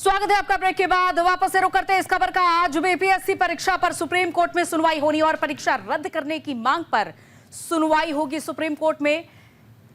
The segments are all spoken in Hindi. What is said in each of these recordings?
स्वागत है आपका। ब्रेक के बाद वापस से रुक करते हैं इस खबर का। आज बीपीएससी परीक्षा पर सुप्रीम कोर्ट में सुनवाई होनी और परीक्षा रद्द करने की मांग पर सुनवाई होगी सुप्रीम कोर्ट में।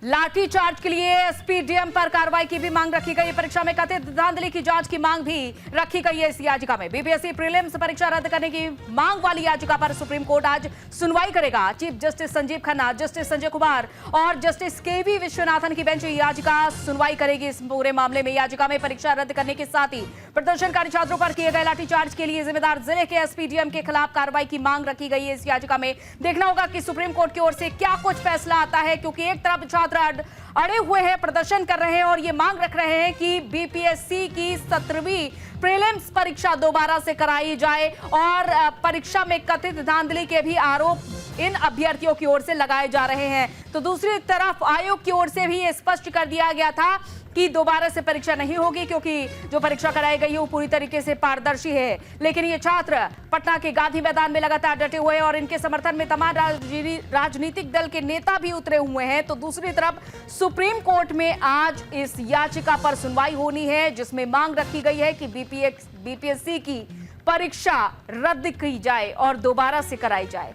लाठीचार्ज के लिए एसपी डीएम पर कार्रवाई की भी मांग रखी गई। परीक्षा में कथित धांधली की जांच की मांग भी रखी गई है इस याचिका में। बीपीएससी प्रीलिम्स परीक्षा रद्द करने की मांग वाली याचिका पर सुप्रीम कोर्ट आज सुनवाई करेगा। Chief justice Sanjeev Khanna, justice Sanjay Kumar और जस्टिस केवी विश्वनाथन की बेंच याचिका सुनवाई करेगी इस पूरे मामले में। याचिका में परीक्षा रद्द करने के साथ ही प्रदर्शनकारी छात्रों पर किए गए लाठीचार्ज के लिए जिम्मेदार जिले के एसपी डीएम के खिलाफ कार्रवाई की मांग रखी गई है इस याचिका में। देखना होगा कि सुप्रीम कोर्ट की ओर से क्या कुछ फैसला आता है, क्योंकि एक तरफ छात्र अड़े हुए हैं, प्रदर्शन कर रहे हैं और ये मांग रख रहे हैं कि बीपीएससी की 17वीं प्रीलिम्स परीक्षा दोबारा से कराई जाए और परीक्षा में कथित धांधली के भी आरोप इन अभ्यर्थियों की ओर से लगाए जा रहे हैं। तो दूसरी तरफ आयोग की ओर से भी ये स्पष्ट कर दिया गया था कि दोबारा से परीक्षा नहीं होगी, क्योंकि जो परीक्षा कराई गई है वो पूरी तरीके से पारदर्शी है। लेकिन ये छात्र पटना के गांधी मैदान में लगातार डटे हुए हैं और इनके समर्थन में तमाम राजनीतिक दल के नेता भी उतरे हुए हैं। तो दूसरी तरफ सुप्रीम कोर्ट में आज इस याचिका पर सुनवाई होनी है, जिसमें मांग रखी गई है कि बीपीएससी की परीक्षा रद्द की जाए और दोबारा से कराई जाए।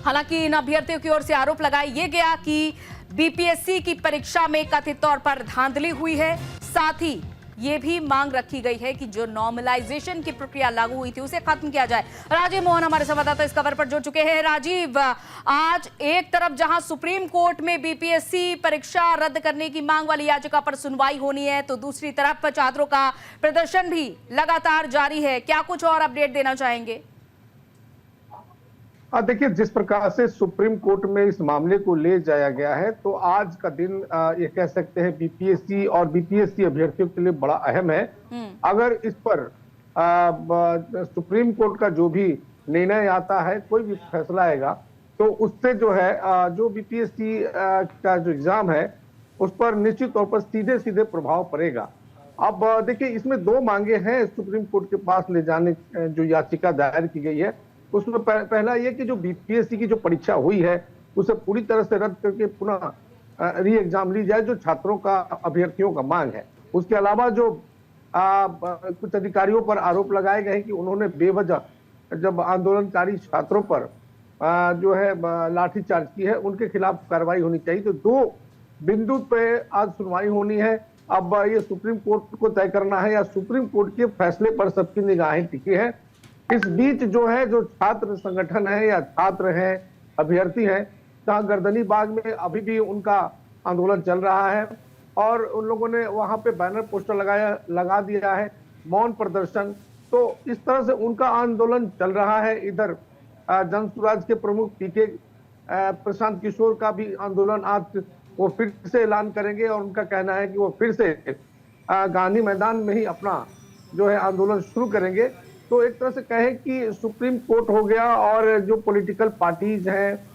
हालांकि इन अभ्यर्थियों की ओर से आरोप लगाया गया कि बीपीएससी की परीक्षा में कथित तौर पर धांधली हुई है। साथ ही ये भी मांग रखी गई है कि जो नॉर्मलाइजेशन की प्रक्रिया लागू हुई थी उसे खत्म किया जाए। राजीव मोहन हमारे संवाददाता इस खबर पर जुड़ चुके हैं। राजीव, आज एक तरफ जहां सुप्रीम कोर्ट में बीपीएससी परीक्षा रद्द करने की मांग वाली याचिका पर सुनवाई होनी है, तो दूसरी तरफ छात्रों का प्रदर्शन भी लगातार जारी है। क्या कुछ और अपडेट देना चाहेंगे? देखिए, जिस प्रकार से सुप्रीम कोर्ट में इस मामले को ले जाया गया है, तो आज का दिन ये कह सकते हैं बीपीएससी और बीपीएससी अभ्यर्थियों के लिए बड़ा अहम है। अगर इस पर सुप्रीम कोर्ट का जो भी निर्णय आता है, कोई भी फैसला आएगा, तो उससे जो है जो बीपीएससी का जो एग्जाम है उस पर निश्चित तौर पर सीधे सीधे प्रभाव पड़ेगा। अब देखिए, इसमें दो मांगे हैं सुप्रीम कोर्ट के पास ले जाने जो याचिका दायर की गई है। उसमें पहला ये कि जो बीपीएससी की जो परीक्षा हुई है उसे पूरी तरह से रद्द करके पुनः री एग्जाम ली जाए, जो छात्रों का अभ्यर्थियों का मांग है। उसके अलावा जो कुछ अधिकारियों पर आरोप लगाए गए हैं कि उन्होंने बेवजह जब आंदोलनकारी छात्रों पर जो है लाठीचार्ज की है, उनके खिलाफ कार्रवाई होनी चाहिए। तो दो बिंदु पे आज सुनवाई होनी है। अब ये सुप्रीम कोर्ट को तय करना है या सुप्रीम कोर्ट के फैसले पर सबकी निगाहें टिकी है। इस बीच जो है, जो छात्र संगठन है या छात्र हैं, अभ्यर्थी हैं, जहां गर्दनी बाग में अभी भी उनका आंदोलन चल रहा है और उन लोगों ने वहां पे बैनर पोस्टर लगा दिया है, मौन प्रदर्शन। तो इस तरह से उनका आंदोलन चल रहा है। इधर जनसुराज के प्रमुख पीके प्रशांत किशोर का भी आंदोलन आज वो फिर से ऐलान करेंगे और उनका कहना है कि वो फिर से गांधी मैदान में ही अपना जो है आंदोलन शुरू करेंगे। तो एक तरह से कहें कि सुप्रीम कोर्ट हो गया और जो पॉलिटिकल पार्टीज हैं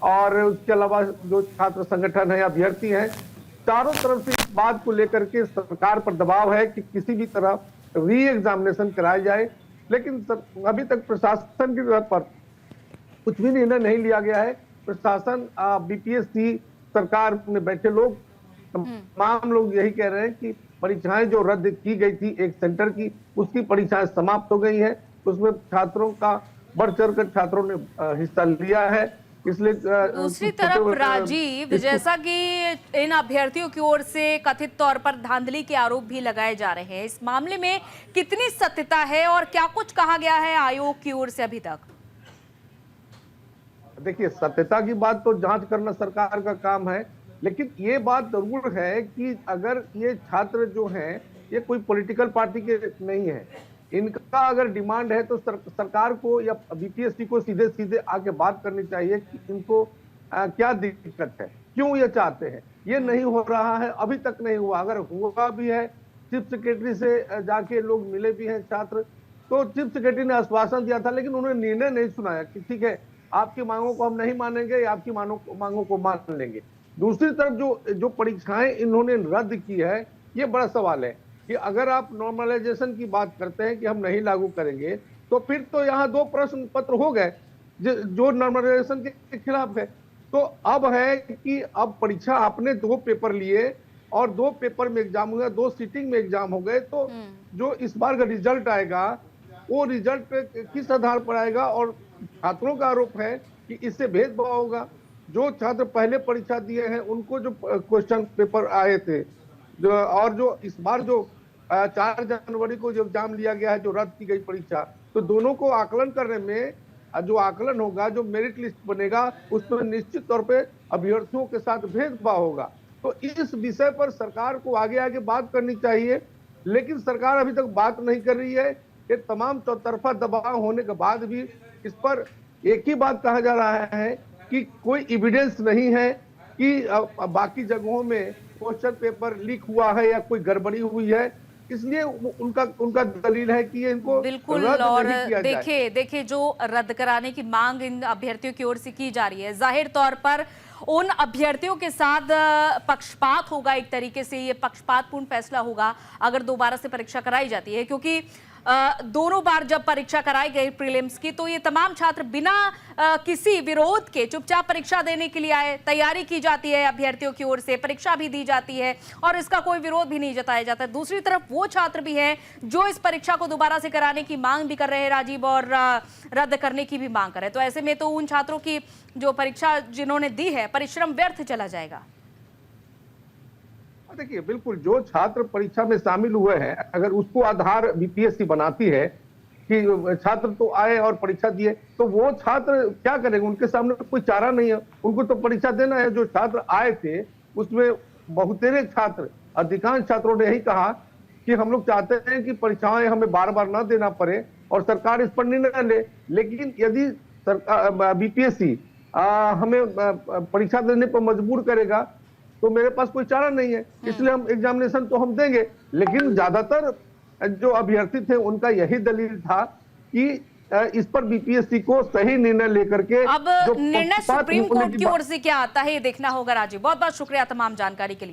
और उसके अलावा जो छात्र संगठन है, अभ्यर्थी हैं, चारों तरफ से इस बात को लेकर के सरकार पर दबाव है कि किसी भी तरह री एग्जामिनेशन कराया जाए। लेकिन अभी तक प्रशासन की तरफ पर कुछ भी निर्णय नहीं लिया गया है। प्रशासन, बीपीएससी सरकार में बैठे लोग, तमाम लोग यही कह रहे हैं कि परीक्षाएं जो रद्द की गई थी एक सेंटर की, उसकी परीक्षाएं समाप्त हो गई है। उसमें छात्रों का बढ़ चढ़कर छात्रों ने हिस्सा लिया है। इसलिए दूसरी तरफ राजीव, जैसा कि इन अभ्यर्थियों की ओर से कथित तौर पर धांधली के आरोप भी लगाए जा रहे हैं, इस मामले में कितनी सत्यता है और क्या कुछ कहा गया है आयोग की ओर से अभी तक? देखिए, सत्यता की बात तो जांच करना सरकार का काम है, लेकिन ये बात जरूर है कि अगर ये छात्र जो हैं ये कोई पॉलिटिकल पार्टी के नहीं है, इनका अगर डिमांड है तो सरकार को या बीपीएससी को सीधे सीधे आके बात करनी चाहिए कि इनको क्या दिक्कत है, क्यों ये चाहते हैं। ये नहीं हो रहा है, अभी तक नहीं हुआ। अगर हुआ भी है, चीफ सेक्रेटरी से जाके लोग मिले भी हैं छात्र, तो चीफ सेक्रेटरी ने आश्वासन दिया था, लेकिन उन्होंने निर्णय नहीं सुनाया कि ठीक है, आपकी मांगों को हम नहीं मानेंगे या आपकी मांगों को मान लेंगे। दूसरी तरफ जो परीक्षाएं इन्होंने रद्द की है, ये बड़ा सवाल है कि अगर आप नॉर्मलाइजेशन की बात करते हैं कि हम नहीं लागू करेंगे, तो फिर तो यहाँ दो प्रश्न पत्र हो गए जो नॉर्मलाइजेशन के खिलाफ है। तो अब है कि अब परीक्षा आपने दो पेपर लिए, और 2 पेपर में एग्जाम हुआ, 2 सीटिंग में एग्जाम हो गए, तो जो इस बार का रिजल्ट आएगा वो रिजल्ट पे किस आधार पर आएगा? और छात्रों का आरोप है कि इससे भेदभाव होगा। जो छात्र पहले परीक्षा दिए हैं उनको जो क्वेश्चन पेपर आए थे, जो इस बार जो 4 जनवरी को जो एग्जाम लिया गया है, जो रद्द की गई परीक्षा, तो दोनों को आकलन करने में जो आकलन होगा, जो मेरिट लिस्ट बनेगा, उसमें निश्चित तौर पे अभ्यर्थियों के साथ भेदभाव होगा। तो इस विषय पर सरकार को आगे आगे बात करनी चाहिए, लेकिन सरकार अभी तक बात नहीं कर रही है। ये तमाम चौतरफा दबाव होने के बाद भी इस पर एक ही बात कहा जा रहा है कि कोई एविडेंस नहीं है कि बाकी जगहों में क्वेश्चन पेपर लीक हुआ है या कोई गड़बड़ी हुई है, इसलिए उनका दलील है कि इनको बिल्कुल। रद्द और नहीं किया जाए। देखिए जो रद्द कराने की मांग इन अभ्यर्थियों की ओर से की जा रही है, जाहिर तौर पर उन अभ्यर्थियों के साथ पक्षपात होगा। एक तरीके से ये पक्षपातपूर्ण फैसला होगा अगर दोबारा से परीक्षा कराई जाती है, क्योंकि दोनों बार जब परीक्षा कराई गई प्रीलिम्स की, तो ये तमाम छात्र बिना किसी विरोध के चुपचाप परीक्षा देने के लिए आए। तैयारी की जाती है अभ्यर्थियों की ओर से, परीक्षा भी दी जाती है और इसका कोई विरोध भी नहीं जताया जाता। दूसरी तरफ वो छात्र भी हैं जो इस परीक्षा को दोबारा से कराने की मांग भी कर रहे हैं राजीव, और रद्द करने की भी मांग कर रहे हैं। तो ऐसे में तो उन छात्रों की जो परीक्षा जिन्होंने दी है, परिश्रम व्यर्थ चला जाएगा। देखिए, बिल्कुल जो छात्र परीक्षा में शामिल हुए हैं, अगर उसको आधार बीपीएससी बनाती है कि छात्र तो आए और परीक्षा दिए, तो वो छात्र क्या करेंगे? उनके सामने कोई चारा नहीं है, उनको तो परीक्षा देना है। जो छात्र आए थे उसमें बहुतेरे छात्र, अधिकांश छात्रों ने यही कहा कि हम लोग चाहते हैं कि परीक्षाएं हमें बार बार ना देना पड़े और सरकार इस पर निर्णय ले। लेकिन यदि बीपीएससी हमें परीक्षा देने पर मजबूर करेगा तो मेरे पास कोई चारा नहीं है, इसलिए हम एग्जामिनेशन तो हम देंगे। लेकिन ज्यादातर जो अभ्यर्थी थे उनका यही दलील था कि इस पर बीपीएससी को सही निर्णय लेकर के, अब निर्णय सुप्रीम कोर्ट की ओर से क्या आता है ये देखना होगा राजीव। बहुत बहुत शुक्रिया तमाम जानकारी के लिए।